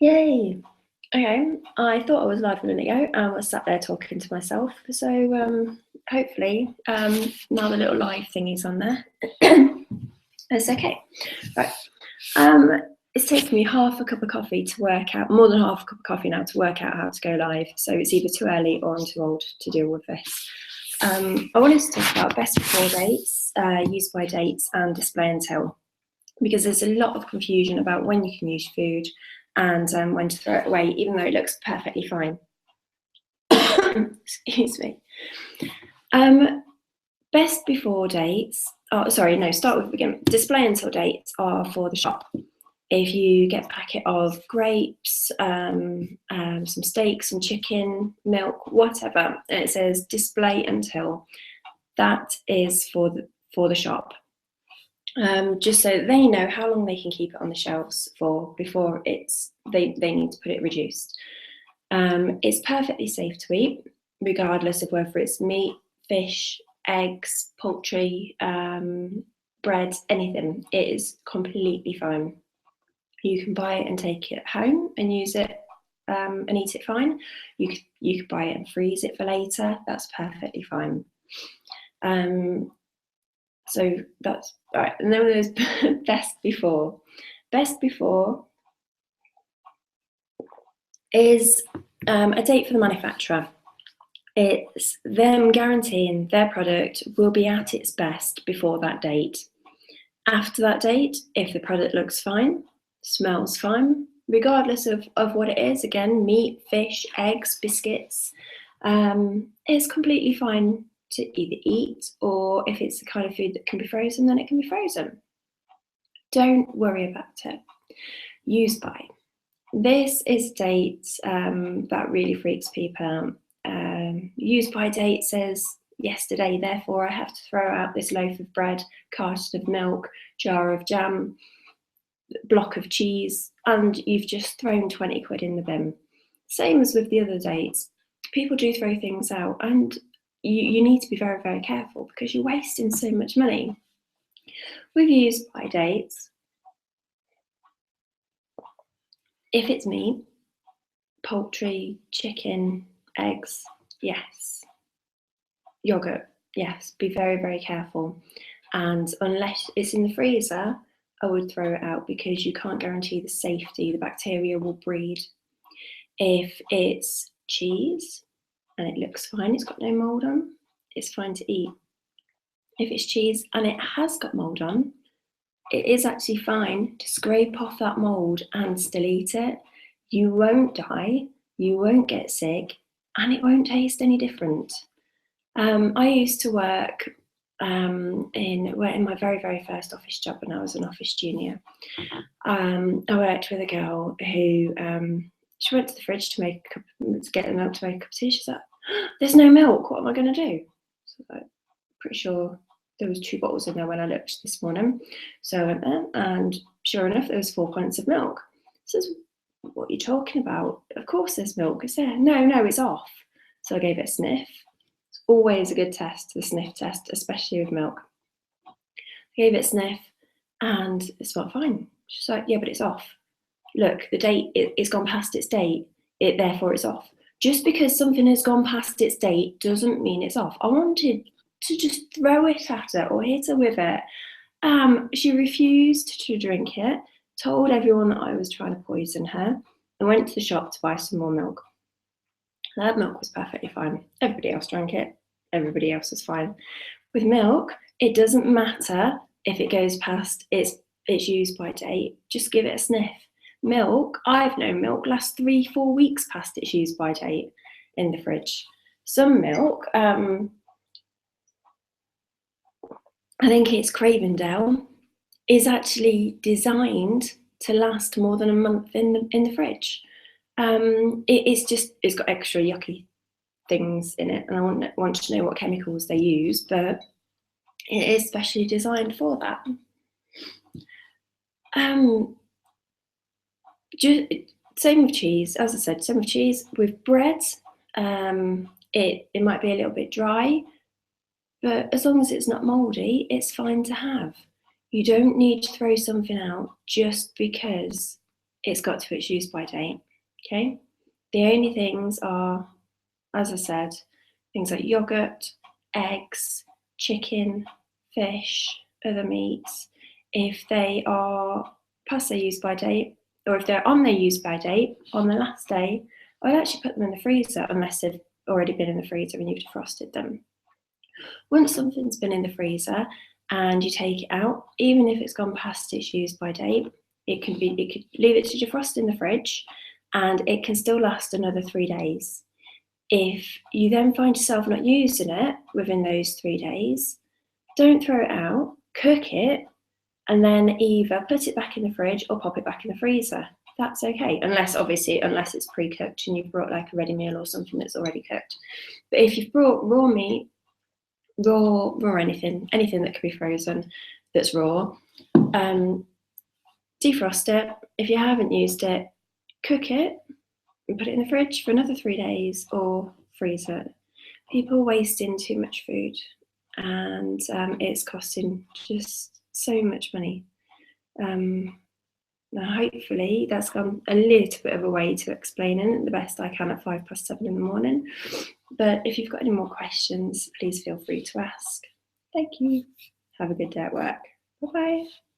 Yay! Okay, I thought I was live a minute ago and was sat there talking to myself. So hopefully now the little live thingy's on there. It's okay. Right. It's taken me half a cup of coffee to work out, more than half a cup of coffee now to work out how to go live. So it's either too early or I'm too old to deal with this. I wanted to talk about best before dates, use by dates, and display and tell, because there's a lot of confusion about when you can use food and when to throw it away, even though it looks perfectly fine. Excuse me. Best before dates, start with the beginning. Display until dates are for the shop. If you get a packet of grapes, some steak, some chicken, milk, whatever, and it says display until, that is for the shop. Just so they know how long they can keep it on the shelves for before they need to put it reduced. It's perfectly safe to eat, regardless of whether it's meat, fish, eggs, poultry, bread, anything. It is completely fine. You can buy it and take it home and use it and eat it fine. You could buy it and freeze it for later. That's perfectly fine. So that's right. And then there's best before. Best before is a date for the manufacturer. It's them guaranteeing their product will be at its best before that date. After that date, if the product looks fine, smells fine, regardless of what it is, again, meat, fish, eggs, biscuits, it's completely fine to either eat, or if it's the kind of food that can be frozen, then it can be frozen. Don't worry about it. Use by. This is dates that really freaks people out. Use by date says yesterday, therefore I have to throw out this loaf of bread, carton of milk, jar of jam, block of cheese, and you've just thrown 20 quid in the bin. Same as with the other dates. People do throw things out, and you need to be very, very careful because you're wasting so much money. With use by dates, if it's meat, poultry, chicken, eggs, yes. Yogurt, yes. Be very, very careful. And unless it's in the freezer, I would throw it out because you can't guarantee the safety. The bacteria will breed. If it's cheese and it looks fine, it's got no mold on, it's fine to eat. If it's cheese and it has got mold on, it is actually fine to scrape off that mold and still eat it. You won't die, you won't get sick, and it won't taste any different. I used to work in my very, very first office job when I was an office junior. I worked with a girl who she went to the fridge to get the milk to make a cup of tea. She's like, "There's no milk. What am I going to do?" So I'm pretty sure there was 2 bottles in there when I looked this morning. So I went there, and sure enough, there was 4 pints of milk. She says, "What are you talking about? Of course there's milk. It's there." No, it's off. So I gave it a sniff. It's always a good test, the sniff test, especially with milk. I gave it a sniff, and it smelled fine. She's like, "Yeah, but it's off. Look, the date, it's gone past its date, therefore it's off." Just because something has gone past its date doesn't mean it's off. I wanted to just throw it at her or hit her with it. She refused to drink it, told everyone that I was trying to poison her, and went to the shop to buy some more milk. That milk was perfectly fine. Everybody else drank it. Everybody else was fine. With milk, it doesn't matter if it goes past its use by date. Just give it a sniff. Milk, I've known milk lasts 3-4 weeks past its use by date in the fridge. Some milk, I think it's Cravendale, is actually designed to last more than a month in the fridge. It's got extra yucky things in it, and I want to know what chemicals they use, but it is specially designed for that. Same with cheese, as I said, same with cheese. With bread, it might be a little bit dry, but as long as it's not mouldy, it's fine to have. You don't need to throw something out just because it's got to its use by date. Okay, the only things are, as I said, things like yogurt, eggs, chicken, fish, other meats. If they are past their use by date, or if they're on their use by date on the last day, I'd actually put them in the freezer unless they've already been in the freezer and you've defrosted them. Once something's been in the freezer and you take it out, even if it's gone past its use by date, you could leave it to defrost in the fridge and it can still last another 3 days. If you then find yourself not using it within those 3 days, don't throw it out, cook it, and then either put it back in the fridge or pop it back in the freezer. That's okay, unless it's pre-cooked and you've brought like a ready meal or something that's already cooked. But if you've brought raw meat, raw anything that can be frozen that's raw, defrost it. If you haven't used it, cook it and put it in the fridge for another 3 days or freeze it. People are wasting too much food and it's costing just so much money. Now hopefully that's gone a little bit of a way to explaining it the best I can at 7:05 in the morning. But if you've got any more questions, please feel free to ask. Thank you. Have a good day at work. Bye-bye.